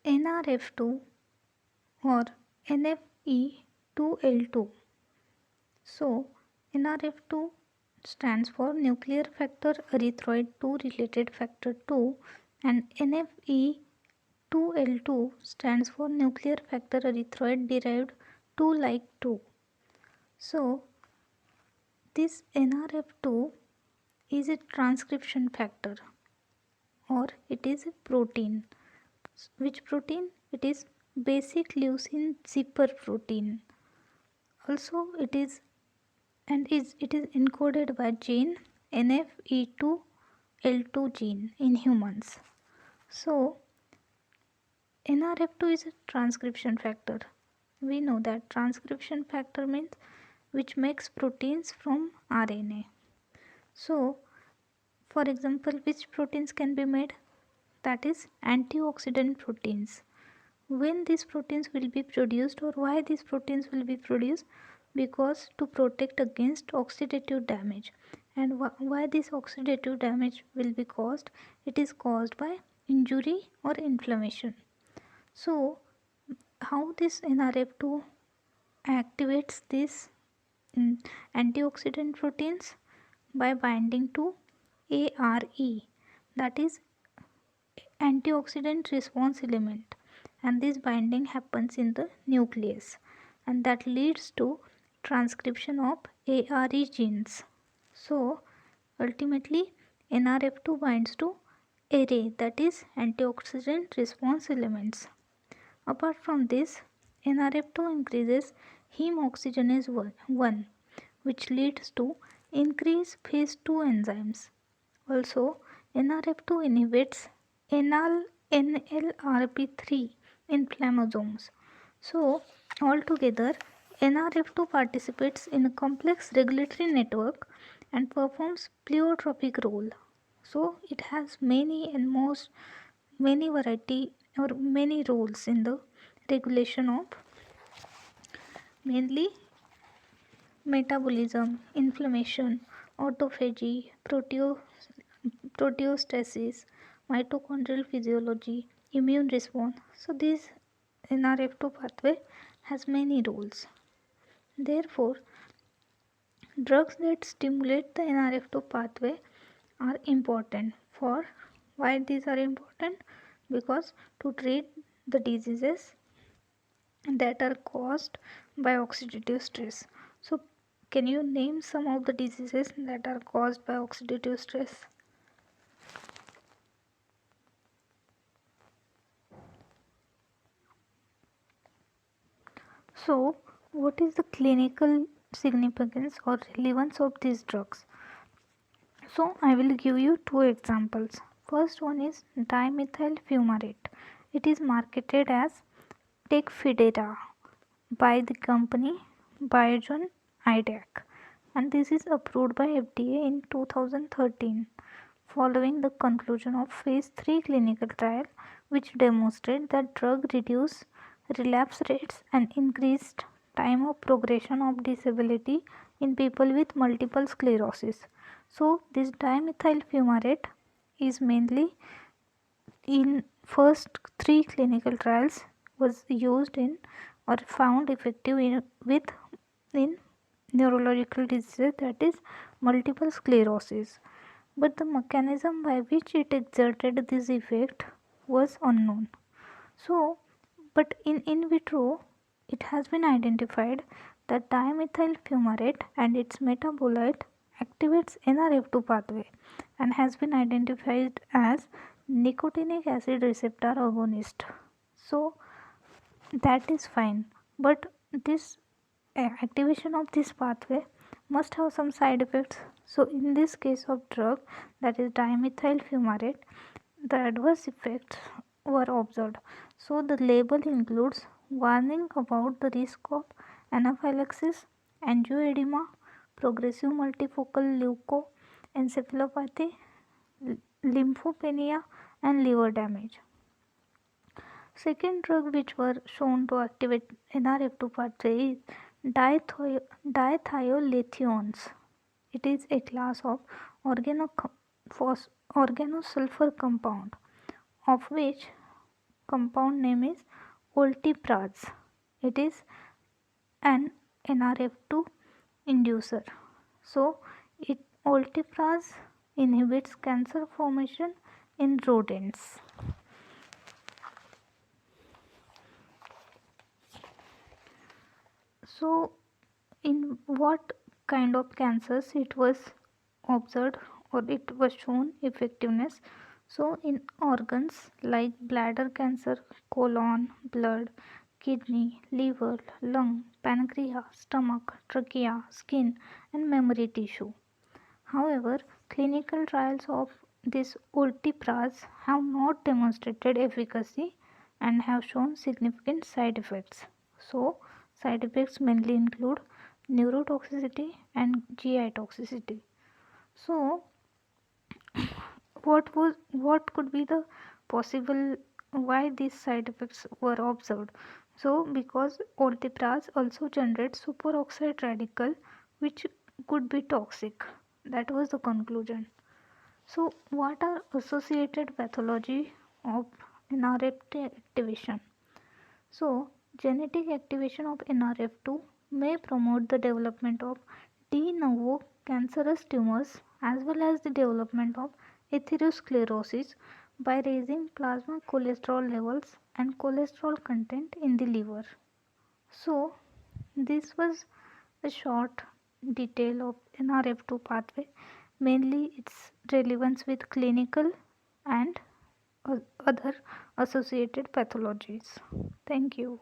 NRF2 or NFE2L2. So, NRF2 stands for nuclear factor erythroid 2 related factor 2, and NFE2L2 stands for nuclear factor erythroid derived 2 like 2. So, this NRF2 is a transcription factor or it is a protein. Which protein? It is basic leucine zipper protein. Also, it is encoded by gene NFE2L2 gene in humans. So, NRF2 is a transcription factor. We know that transcription factor means which makes proteins from RNA. So, for example, which proteins can be made? That is antioxidant proteins. When these proteins will be produced or why these proteins will be produced? Because to protect against oxidative damage. And why this oxidative damage will be caused? It is caused by injury or inflammation. So, how this NRF2 activates these antioxidant proteins? By binding to ARE, that is antioxidant response element, and this binding happens in the nucleus and that leads to transcription of ARE genes. So ultimately NRF2 binds to array, that is antioxidant response elements. Apart from this, NRF2 increases heme oxygenase 1 which leads to increased phase 2 enzymes. Also, NRF2 inhibits NLRP3 inflammasomes. So, altogether, NRF2 participates in a complex regulatory network and performs pleiotropic role. So, it has many variety or many roles in the regulation of mainly metabolism, inflammation, autophagy, proteostasis, mitochondrial physiology, immune response. So this NRF2 pathway has many roles. Therefore, drugs that stimulate the NRF2 pathway are important. For why these are important? Because to treat the diseases that are caused by oxidative stress. So can you name some of the diseases that are caused by oxidative stress? So, what is the clinical significance or relevance of these drugs? So, I will give you two examples. First one is dimethyl fumarate. It is marketed as Tecfidera by the company Biogen IDAC, and this is approved by FDA in 2013 following the conclusion of phase 3 clinical trial which demonstrated that drug reduced relapse rates and increased time of progression of disability in people with multiple sclerosis. So this dimethyl fumarate is mainly in first 3 clinical trials was used in or found effective in neurological diseases, that is multiple sclerosis, but the mechanism by which it exerted this effect was unknown. So, but in vitro it has been identified that dimethyl fumarate and its metabolite activates NRF2 pathway and has been identified as nicotinic acid receptor agonist. So that is fine, but this activation of this pathway must have some side effects. So in this case of drug, that is dimethyl fumarate, the adverse effects were observed. So the label includes warning about the risk of anaphylaxis, angioedema, progressive multifocal leukoencephalopathy, lymphopenia and liver damage. Second drug which were shown to activate NRF2 pathway is dithiolithions. It is a class of organosulfur compound of which compound name is oltepraz. It is an NRF2 inducer. So, oltepraz inhibits cancer formation in rodents. So, in what kind of cancers it was observed or it was shown effectiveness? So, in organs like bladder cancer, colon, blood, kidney, liver, lung, pancreas, stomach, trachea, skin, and memory tissue. However, clinical trials of this ultipraz have not demonstrated efficacy and have shown significant side effects. So, side effects mainly include neurotoxicity and GI toxicity. So, what could be the possible why these side effects were observed? So, because ultipraz also generates superoxide radical, which could be toxic. That was the conclusion. So, what are associated pathology of NRF2 activation? So, genetic activation of NRF2 may promote the development of de novo cancerous tumors as well as the development of atherosclerosis by raising plasma cholesterol levels and cholesterol content in the liver. So, this was a short detail of NRF2 pathway, mainly its relevance with clinical and other associated pathologies. Thank you.